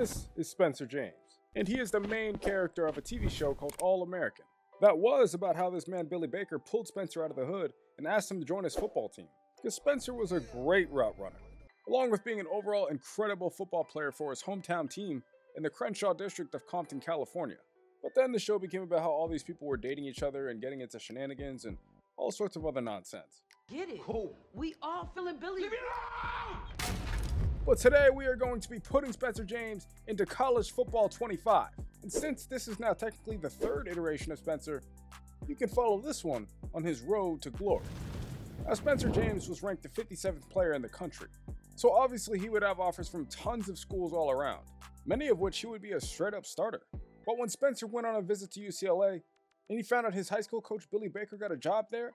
This is Spencer James, and he is the main character of a TV show called All American. That was about how this man Billy Baker pulled Spencer out of the hood and asked him to join his football team, because Spencer was a great route runner, along with being an overall incredible football player for his hometown team in the Crenshaw district of Compton, California. But then the show became about how all these people were dating each other and getting into shenanigans and all sorts of other nonsense. Get it? Cool. We all feeling Billy. Leave it alone! But today we are going to be putting Spencer James into College Football 25. And since this is now technically the third iteration of Spencer, you can follow this one on his road to glory. Now, Spencer James was ranked the 57th player in the country, so obviously he would have offers from tons of schools all around, many of which he would be a straight up starter. But when Spencer went on a visit to UCLA and he found out his high school coach Billy Baker got a job there,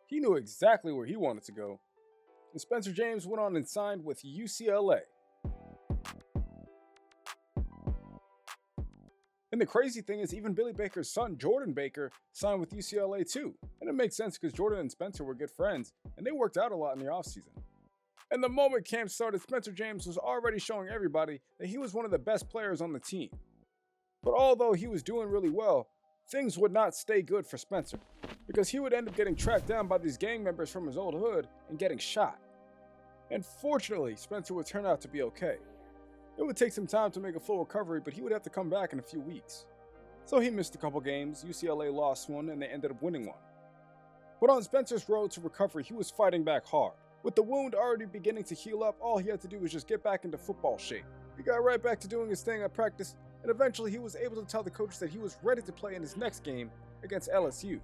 he knew exactly where he wanted to go. And Spencer James went on and signed with UCLA. And the crazy thing is, even Billy Baker's son, Jordan Baker, signed with UCLA too. And it makes sense because Jordan and Spencer were good friends, and they worked out a lot in the offseason. And the moment camp started, Spencer James was already showing everybody that he was one of the best players on the team. But although he was doing really well, things would not stay good for Spencer, because he would end up getting tracked down by these gang members from his old hood and getting shot. And fortunately, Spencer would turn out to be okay. It would take some time to make a full recovery, but he would have to come back in a few weeks. So he missed a couple games, UCLA lost one, and they ended up winning one. But on Spencer's road to recovery, he was fighting back hard. With the wound already beginning to heal up, all he had to do was just get back into football shape. He got right back to doing his thing at practice, and eventually he was able to tell the coach that he was ready to play in his next game against LSU.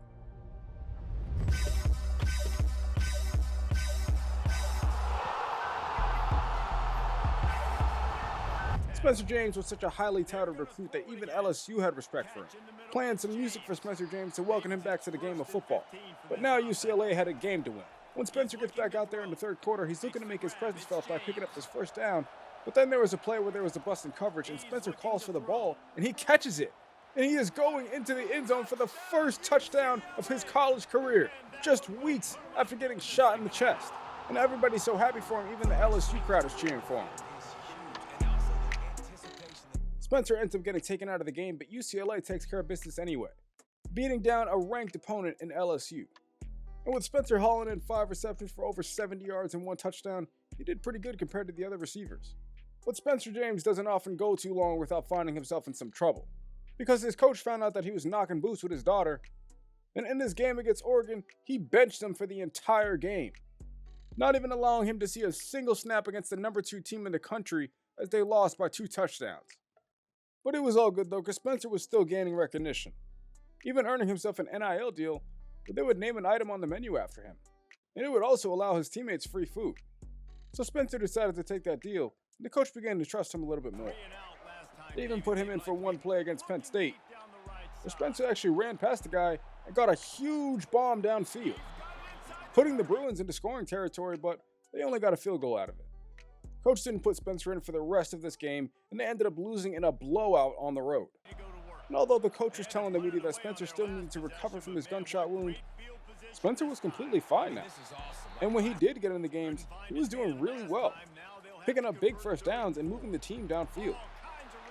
Spencer James was such a highly touted recruit that even LSU had respect for him, playing some music for Spencer James to welcome him back to the game of football. But now UCLA had a game to win. When Spencer gets back out there in the third quarter, he's looking to make his presence felt by picking up his first down, but then there was a play where there was a bust in coverage and Spencer calls for the ball and he catches it. And he is going into the end zone for the first touchdown of his college career, just weeks after getting shot in the chest. And everybody's so happy for him, even the LSU crowd is cheering for him. Spencer ends up getting taken out of the game, but UCLA takes care of business anyway, beating down a ranked opponent in LSU. And with Spencer hauling in 5 receptions for over 70 yards and 1 touchdown, he did pretty good compared to the other receivers. But Spencer James doesn't often go too long without finding himself in some trouble, because his coach found out that he was knocking boots with his daughter, and in this game against Oregon, he benched him for the entire game, not even allowing him to see a single snap against the number 2 team in the country as they lost by 2 touchdowns. But it was all good though, because Spencer was still gaining recognition, even earning himself an NIL deal where they would name an item on the menu after him, and it would also allow his teammates free food. So Spencer decided to take that deal, and the coach began to trust him a little bit more. They even put him in for one play against Penn State, where Spencer actually ran past the guy and got a huge bomb downfield, putting the Bruins into scoring territory, but they only got a field goal out of it. Coach didn't put Spencer in for the rest of this game, and they ended up losing in a blowout on the road. And although the coach was telling the media that Spencer still needed to recover from his gunshot wound, Spencer was completely fine now. And when he did get in the games, he was doing really well, picking up big first downs and moving the team downfield.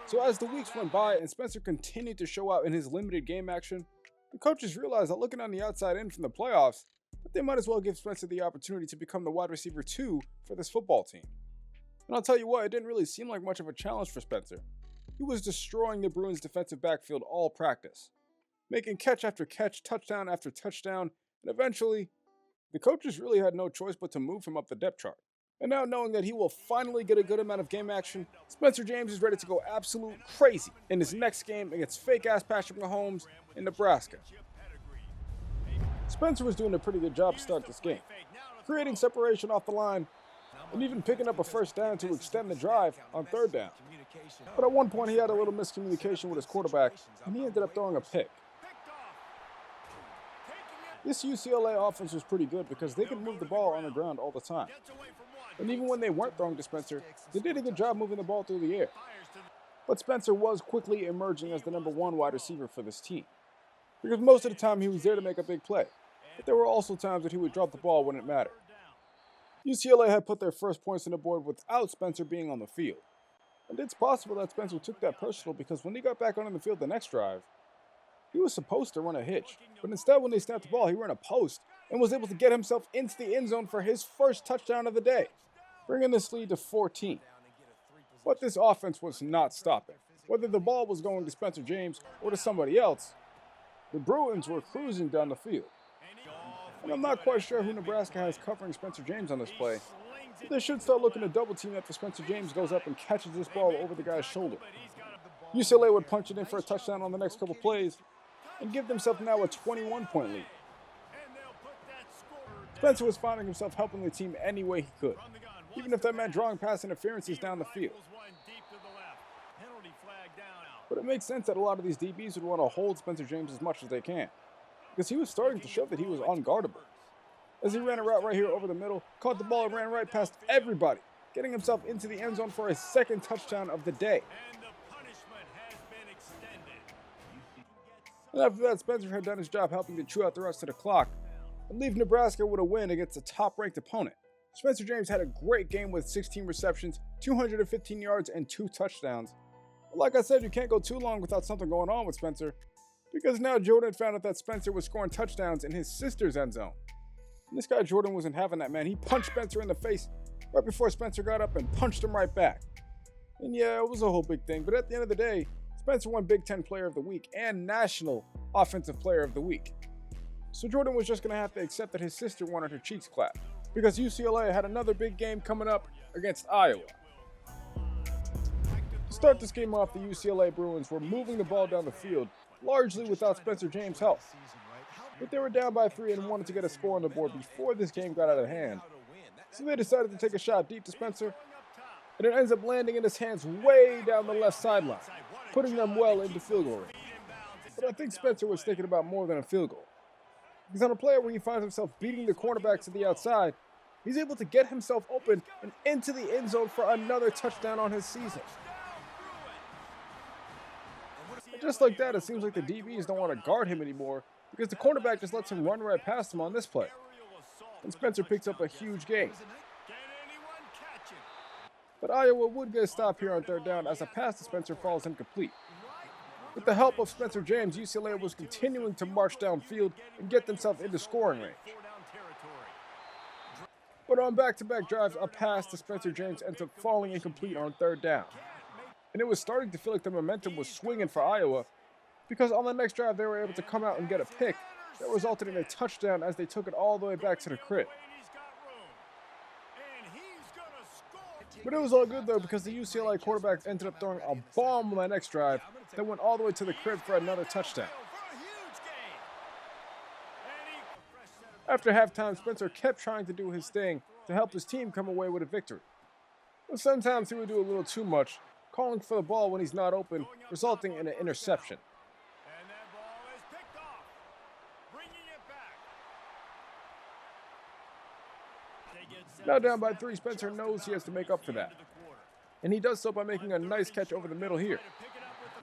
So as the weeks went by and Spencer continued to show out in his limited game action, the coaches realized that looking on the outside in from the playoffs, that they might as well give Spencer the opportunity to become the wide receiver 2 for this football team. And I'll tell you what, it didn't really seem like much of a challenge for Spencer. He was destroying the Bruins' defensive backfield all practice, making catch after catch, touchdown after touchdown, and eventually, the coaches really had no choice but to move him up the depth chart. And now knowing that he will finally get a good amount of game action, Spencer James is ready to go absolute crazy in his next game against fake-ass Patrick Mahomes in Nebraska. Spencer was doing a pretty good job to start this game, creating separation off the line, and even picking up a first down to extend the drive on third down. But at one point he had a little miscommunication with his quarterback, and he ended up throwing a pick. This UCLA offense was pretty good because they could move the ball on the ground all the time. And even when they weren't throwing to Spencer, they did a good job moving the ball through the air. But Spencer was quickly emerging as the number 1 wide receiver for this team, because most of the time he was there to make a big play, but there were also times that he would drop the ball when it mattered. UCLA had put their first points on the board without Spencer being on the field, And it's possible that Spencer took that personal because when he got back onto the field the next drive, he was supposed to run a hitch. But instead, when they snapped the ball, he ran a post and was able to get himself into the end zone for his first touchdown of the day, bringing this lead to 14. But this offense was not stopping. Whether the ball was going to Spencer James or to somebody else, the Bruins were cruising down the field. And I'm not quite sure who Nebraska has covering Spencer James on this play, but they should start looking to double team after Spencer James goes up and catches this ball over the guy's shoulder. UCLA would punch it in for a touchdown on the next couple plays and give themselves now a 21-point lead. Spencer was finding himself helping the team any way he could, even if that meant drawing pass interferences down the field. But it makes sense that a lot of these DBs would want to hold Spencer James as much as they can, because he was starting to show that he was unguardable. As he ran a route right here over the middle, caught the ball and ran right past everybody, getting himself into the end zone for his second touchdown of the day. And after that, Spencer had done his job helping to chew out the rest of the clock and leave Nebraska with a win against a top-ranked opponent. Spencer James had a great game with 16 receptions, 215 yards, and 2 touchdowns. But like I said, you can't go too long without something going on with Spencer, because now Jordan found out that Spencer was scoring touchdowns in his sister's end zone. And this guy Jordan wasn't having that, man. He punched Spencer in the face right before Spencer got up and punched him right back. And yeah, it was a whole big thing, but at the end of the day, Spencer won Big Ten Player of the Week and National Offensive Player of the Week. So Jordan was just going to have to accept that his sister wanted her cheeks clapped, because UCLA had another big game coming up against Iowa. To start this game off, the UCLA Bruins were moving the ball down the field, largely without Spencer James' help. But they were down by 3 and wanted to get a score on the board before this game got out of hand. So they decided to take a shot deep to Spencer, and it ends up landing in his hands way down the left sideline, putting them well into field goal range. But I think Spencer was thinking about more than a field goal, because on a play where he finds himself beating the cornerback to the outside, he's able to get himself open and into the end zone for another touchdown on his season. And just like that, it seems like the DBs don't want to guard him anymore, because the cornerback just lets him run right past him on this play. And Spencer picks up a huge gain. But Iowa would get a stop here on third down as a pass to Spencer falls incomplete. With the help of Spencer James, UCLA was continuing to march downfield and get themselves into scoring range. But on back-to-back drives, a pass to Spencer James ends up falling incomplete on third down. And it was starting to feel like the momentum was swinging for Iowa, because on the next drive they were able to come out and get a pick that resulted in a touchdown as they took it all the way back to the crib. But it was all good though, because the UCLA quarterbacks ended up throwing a bomb on that next drive that went all the way to the crib for another touchdown. After halftime, Spencer kept trying to do his thing to help his team come away with a victory. But sometimes he would do a little too much, calling for the ball when he's not open, resulting in an interception. Now down by 3, Spencer knows he has to make up for that. And he does so by making a nice catch over the middle here.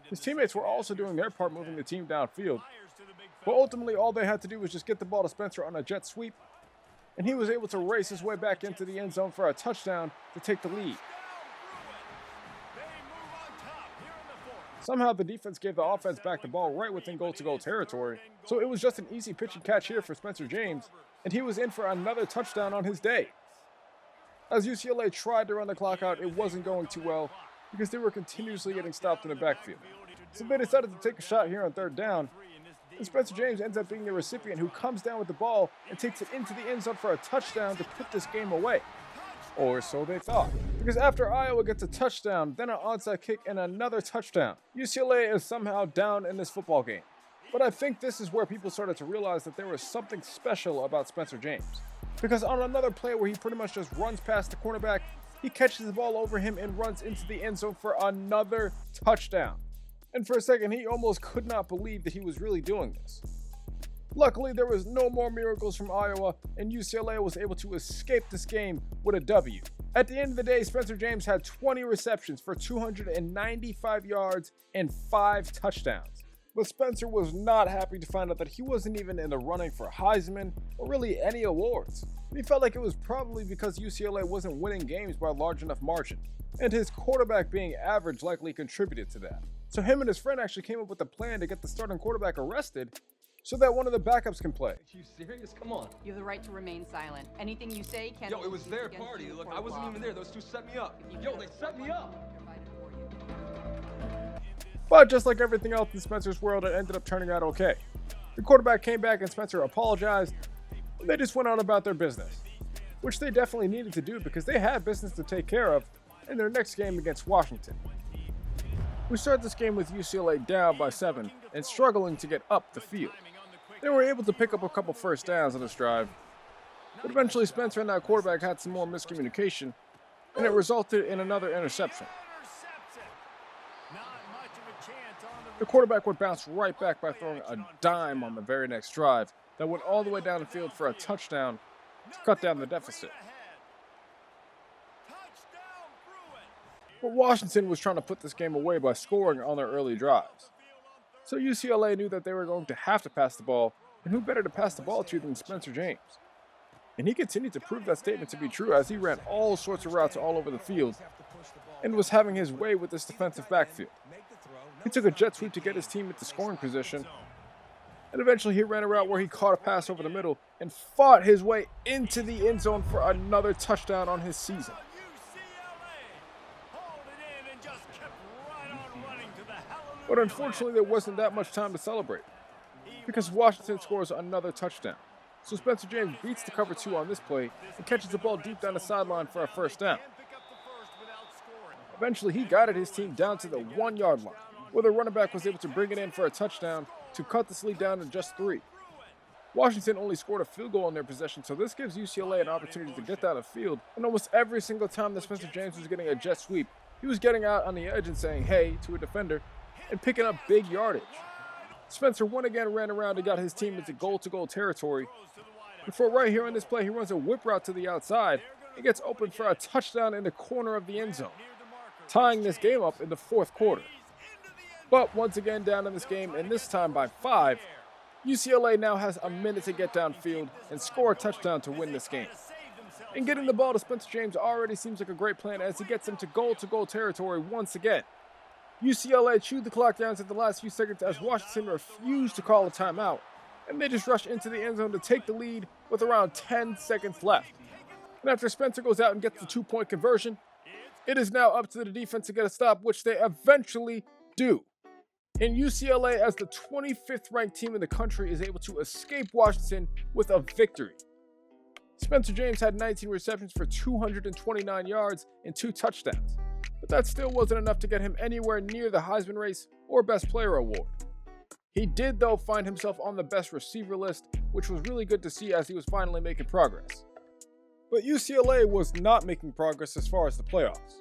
His teammates were also doing their part moving the team downfield. But ultimately all they had to do was just get the ball to Spencer on a jet sweep, and he was able to race his way back into the end zone for a touchdown to take the lead. Somehow the defense gave the offense back the ball right within goal-to-goal territory, so it was just an easy pitch and catch here for Spencer James, and he was in for another touchdown on his day. As UCLA tried to run the clock out, it wasn't going too well because they were continuously getting stopped in the backfield. So they decided to take a shot here on third down, and Spencer James ends up being the recipient who comes down with the ball and takes it into the end zone for a touchdown to put this game away. Or so they thought. Because after Iowa gets a touchdown, then an onside kick and another touchdown, UCLA is somehow down in this football game. But I think this is where people started to realize that there was something special about Spencer James. Because on another play where he pretty much just runs past the cornerback, he catches the ball over him and runs into the end zone for another touchdown. And for a second, he almost could not believe that he was really doing this. Luckily, there was no more miracles from Iowa, and UCLA was able to escape this game with a W. At the end of the day, Spencer James had 20 receptions for 295 yards and 5 touchdowns. But Spencer was not happy to find out that he wasn't even in the running for Heisman or really any awards. And he felt like it was probably because UCLA wasn't winning games by a large enough margin, and his quarterback being average likely contributed to that. So him and his friend actually came up with a plan to get the starting quarterback arrested so that one of the backups can play. Are you serious? Come on. You have the right to remain silent. Anything you say can't. Yo, it was their party. Look, I wasn't even there. Those two set me up. Yo, they set me up. But just like everything else in Spencer's world, it ended up turning out okay. The quarterback came back and Spencer apologized, and they just went on about their business, which they definitely needed to do because they had business to take care of in their next game against Washington. We start this game with UCLA down by 7 and struggling to get up the field. They were able to pick up a couple first downs on this drive, but eventually Spencer and that quarterback had some more miscommunication, and it resulted in another interception. The quarterback would bounce right back by throwing a dime on the very next drive that went all the way down the field for a touchdown to cut down the deficit. But Washington was trying to put this game away by scoring on their early drives. So UCLA knew that they were going to have to pass the ball, and who better to pass the ball to than Spencer James? And he continued to prove that statement to be true as he ran all sorts of routes all over the field and was having his way with this defensive backfield. He took a jet sweep to get his team into scoring position, and eventually he ran a route where he caught a pass over the middle and fought his way into the end zone for another touchdown on his season. But unfortunately, there wasn't that much time to celebrate because Washington scores another touchdown. So Spencer James beats the cover 2 on this play and catches the ball deep down the sideline for a first down. Eventually, he guided his team down to the 1-yard line, where the running back was able to bring it in for a touchdown to cut this lead down to just 3. Washington only scored a field goal in their possession, so this gives UCLA an opportunity to get down the field, and almost every single time that Spencer James was getting a jet sweep, he was getting out on the edge and saying hey to a defender and picking up big yardage. Spencer once again ran around and got his team into goal-to-goal territory. Before right here on this play, he runs a whip route to the outside and gets open for a touchdown in the corner of the end zone, tying this game up in the 4th quarter. But once again down in this game, and this time by 5, UCLA now has a minute to get downfield and score a touchdown to win this game. And getting the ball to Spencer James already seems like a great plan as he gets him to goal territory once again. UCLA chewed the clock down to the last few seconds as Washington refused to call a timeout, and they just rushed into the end zone to take the lead with around 10 seconds left. And after Spencer goes out and gets the 2-point conversion, it is now up to the defense to get a stop, which they eventually do. And UCLA, as the 25th ranked team in the country, is able to escape Washington with a victory. Spencer James had 19 receptions for 229 yards and 2 touchdowns. But that still wasn't enough to get him anywhere near the Heisman race or Best Player award. He did, though, find himself on the best receiver list, which was really good to see as he was finally making progress. But UCLA was not making progress as far as the playoffs.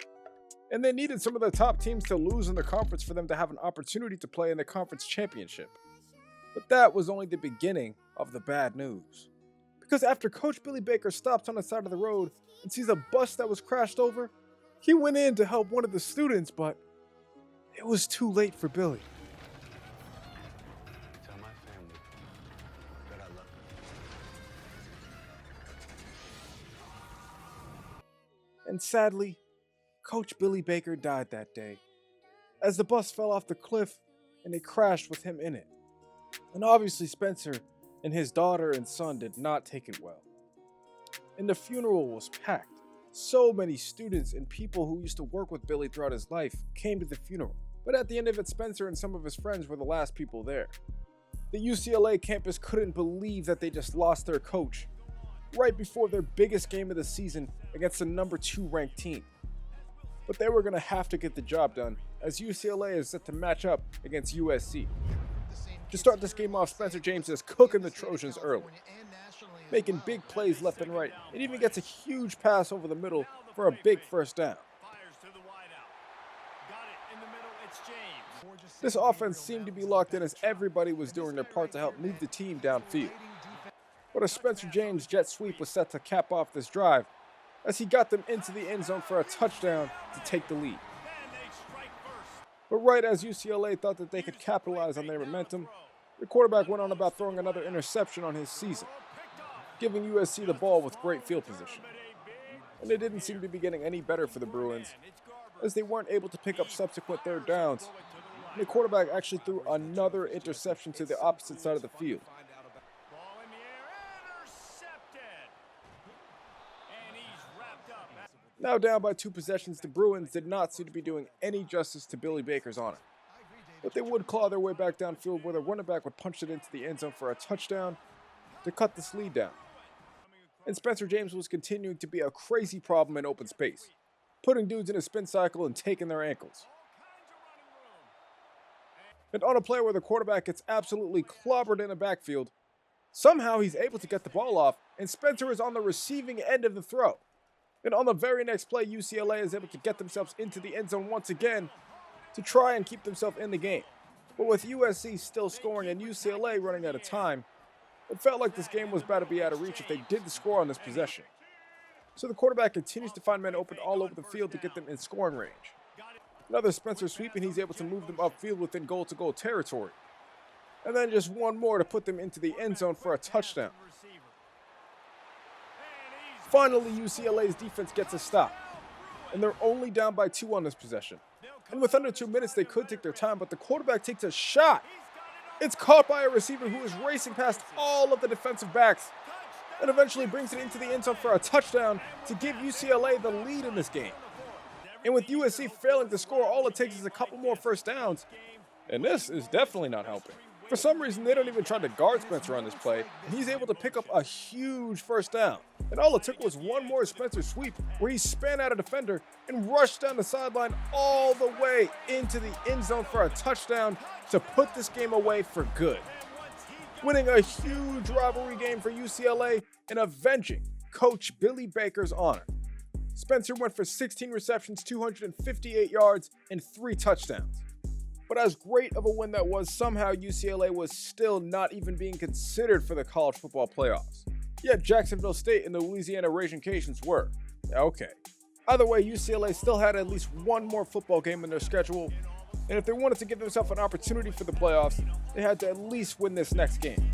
And they needed some of the top teams to lose in the conference for them to have an opportunity to play in the conference championship. But that was only the beginning of the bad news. Because after Coach Billy Baker stops on the side of the road and sees a bus that was crashed over, he went in to help one of the students, but it was too late for Billy. Tell my family that I love them. And sadly, Coach Billy Baker died that day, as the bus fell off the cliff and it crashed with him in it. And obviously Spencer and his daughter and son did not take it well. And the funeral was packed. So many students and people who used to work with Billy throughout his life came to the funeral. But at the end of it, Spencer and some of his friends were the last people there. The UCLA campus couldn't believe that they just lost their coach right before their biggest game of the season against the number 2 ranked team. But they were going to have to get the job done as UCLA is set to match up against USC. To start this game off, Spencer James is cooking the Trojans early, making big plays left and right, and even gets a huge pass over the middle for a big first down. This offense seemed to be locked in as everybody was doing their part to help move the team downfield. But a Spencer James jet sweep was set to cap off this drive as he got them into the end zone for a touchdown to take the lead. But right as UCLA thought that they could capitalize on their momentum, the quarterback went on about throwing another interception on his season, giving USC the ball with great field position. And it didn't seem to be getting any better for the Bruins, as they weren't able to pick up subsequent third downs, and the quarterback actually threw another interception to the opposite side of the field. Now down by 2 possessions, the Bruins did not seem to be doing any justice to Billy Baker's honor. But they would claw their way back downfield where the running back would punch it into the end zone for a touchdown to cut this lead down. And Spencer James was continuing to be a crazy problem in open space, putting dudes in a spin cycle and taking their ankles. And on a play where the quarterback gets absolutely clobbered in the backfield, somehow he's able to get the ball off, and Spencer is on the receiving end of the throw. And on the very next play, UCLA is able to get themselves into the end zone once again to try and keep themselves in the game. But with USC still scoring and UCLA running out of time, it felt like this game was about to be out of reach if they did score on this possession. So the quarterback continues to find men open all over the field to get them in scoring range. Another Spencer sweep, and he's able to move them upfield within goal-to-goal territory. And then just one more to put them into the end zone for a touchdown. Finally, UCLA's defense gets a stop, and they're only down by 2 on this possession. And with under 2 minutes, they could take their time, but the quarterback takes a shot. It's caught by a receiver who is racing past all of the defensive backs and eventually brings it into the end zone for a touchdown to give UCLA the lead in this game. And with USC failing to score, all it takes is a couple more first downs, and this is definitely not helping. For some reason, they don't even try to guard Spencer on this play, and he's able to pick up a huge first down. And all it took was one more Spencer sweep where he span out a defender and rushed down the sideline all the way into the end zone for a touchdown to put this game away for good. Winning a huge rivalry game for UCLA and avenging Coach Billy Baker's honor. Spencer went for 16 receptions, 258 yards, and 3 touchdowns. But as great of a win that was, somehow UCLA was still not even being considered for the college football playoffs. Yet Jacksonville State and the Louisiana Raging-Cajuns were. Okay. Either way, UCLA still had at least one more football game in their schedule, and if they wanted to give themselves an opportunity for the playoffs, they had to at least win this next game.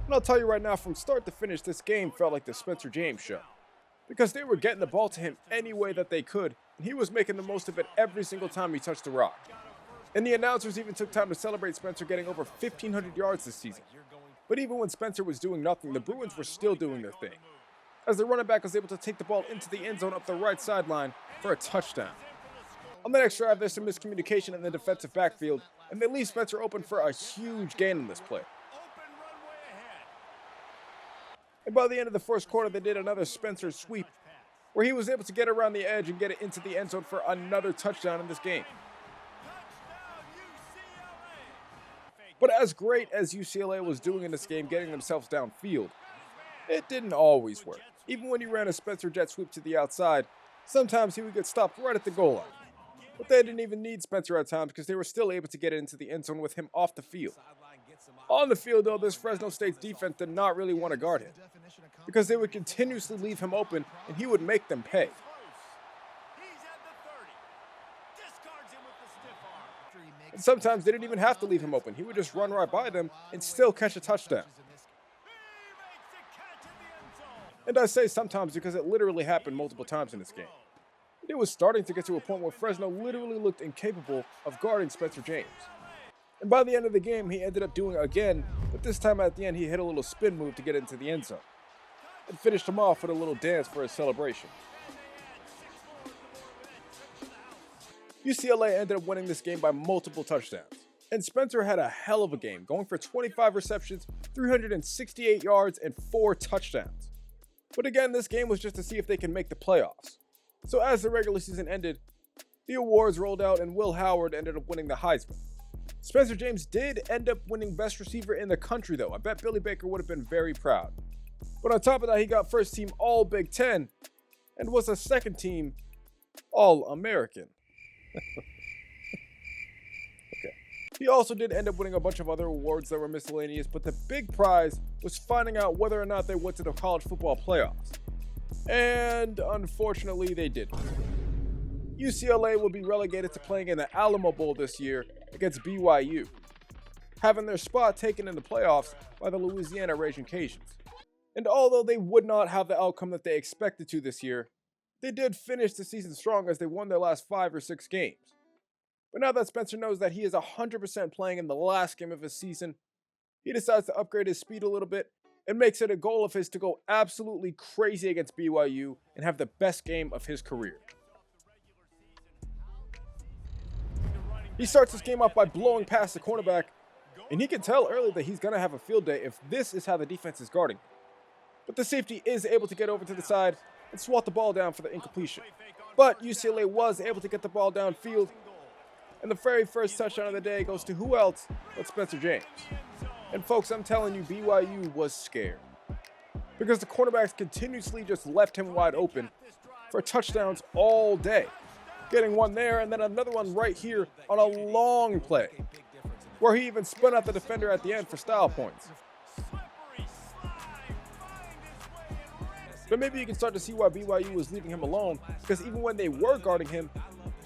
And I'll tell you right now, from start to finish, this game felt like the Spencer James show. Because they were getting the ball to him any way that they could, and he was making the most of it every single time he touched the rock. And the announcers even took time to celebrate Spencer getting over 1,500 yards this season. But even when Spencer was doing nothing, the Bruins were still doing their thing, as the running back was able to take the ball into the end zone up the right sideline for a touchdown. On the next drive, there's some miscommunication in the defensive backfield, and they leave Spencer open for a huge gain on this play. And by the end of the first quarter, they did another Spencer sweep, where he was able to get around the edge and get it into the end zone for another touchdown in this game. But as great as UCLA was doing in this game, getting themselves downfield, it didn't always work. Even when he ran a Spencer jet sweep to the outside, sometimes he would get stopped right at the goal line. But they didn't even need Spencer at times because they were still able to get it into the end zone with him off the field. On the field, though, this Fresno State defense did not really want to guard him because they would continuously leave him open and he would make them pay. And sometimes they didn't even have to leave him open. He would just run right by them and still catch a touchdown. And I say sometimes because it literally happened multiple times in this game. It was starting to get to a point where Fresno literally looked incapable of guarding Spencer James. And by the end of the game, he ended up doing it again, but this time at the end, he hit a little spin move to get into the end zone and finished him off with a little dance for his celebration. UCLA ended up winning this game by multiple touchdowns, and Spencer had a hell of a game, going for 25 receptions, 368 yards, and 4 touchdowns. But again, this game was just to see if they can make the playoffs. So as the regular season ended, the awards rolled out and Will Howard ended up winning the Heisman. Spencer James did end up winning best receiver in the country though. I bet Billy Baker would have been very proud. But on top of that, he got first team All Big Ten and was a second team All American. Okay. He also did end up winning a bunch of other awards that were miscellaneous, but the big prize was finding out whether or not they went to the college football playoffs. And unfortunately, they didn't. UCLA will be relegated to playing in the Alamo Bowl this year against BYU, having their spot taken in the playoffs by the Louisiana Raging Cajuns. And although they would not have the outcome that they expected to this year, they did finish the season strong as they won their last 5 or 6 games. But now that Spencer knows that he is 100% playing in the last game of his season, he decides to upgrade his speed a little bit and makes it a goal of his to go absolutely crazy against BYU and have the best game of his career. He starts this game off by blowing past the cornerback, and he can tell early that he's going to have a field day if this is how the defense is guarding. But the safety is able to get over to the side and swat the ball down for the incompletion. But UCLA was able to get the ball downfield, and the very first touchdown of the day goes to who else but Spencer James. And folks, I'm telling you, BYU was scared, because the cornerbacks continuously just left him wide open for touchdowns all day, getting one there and then another one right here on a long play, where he even spun out the defender at the end for style points. But maybe you can start to see why BYU was leaving him alone, because even when they were guarding him,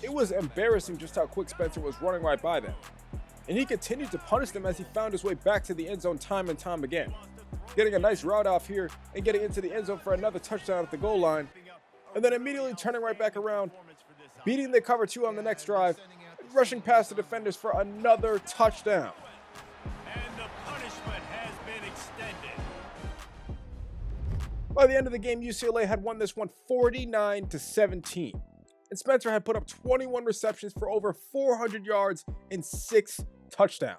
it was embarrassing just how quick Spencer was running right by them. And he continued to punish them as he found his way back to the end zone time and time again, getting a nice route off here and getting into the end zone for another touchdown at the goal line, and then immediately turning right back around, beating the cover 2 on the next drive, and rushing past the defenders for another touchdown. And the punishment has been extended. By the end of the game, UCLA had won this one 49-17. And Spencer had put up 21 receptions for over 400 yards and 6 touchdowns,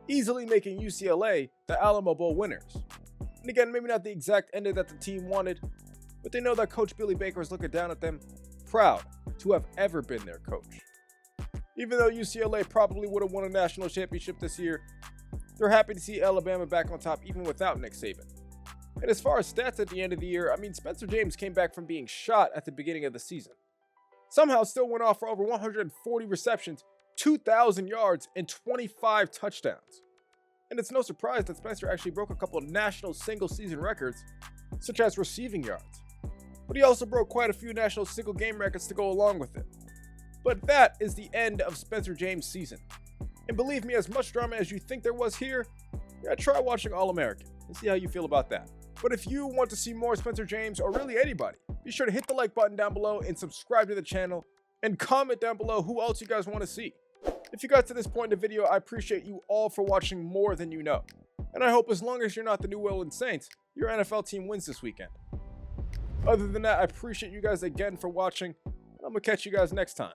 easily making UCLA the Alamo Bowl winners. And again, maybe not the exact ending that the team wanted, but they know that Coach Billy Baker is looking down at them, proud to have ever been their coach. Even though UCLA probably would have won a national championship this year, they're happy to see Alabama back on top even without Nick Saban. And as far as stats at the end of the year, Spencer James came back from being shot at the beginning of the season. Somehow still went off for over 140 receptions, 2,000 yards, and 25 touchdowns. And it's no surprise that Spencer actually broke a couple of national single-season records, such as receiving yards. But he also broke quite a few national single-game records to go along with it. But that is the end of Spencer James' season. And believe me, as much drama as you think there was here, try watching All-American and see how you feel about that. But if you want to see more Spencer James, or really anybody, be sure to hit the like button down below and subscribe to the channel, and comment down below who else you guys want to see. If you got to this point in the video, I appreciate you all for watching more than you know. And I hope as long as you're not the New Orleans Saints, your NFL team wins this weekend. Other than that, I appreciate you guys again for watching, and I'm going to catch you guys next time.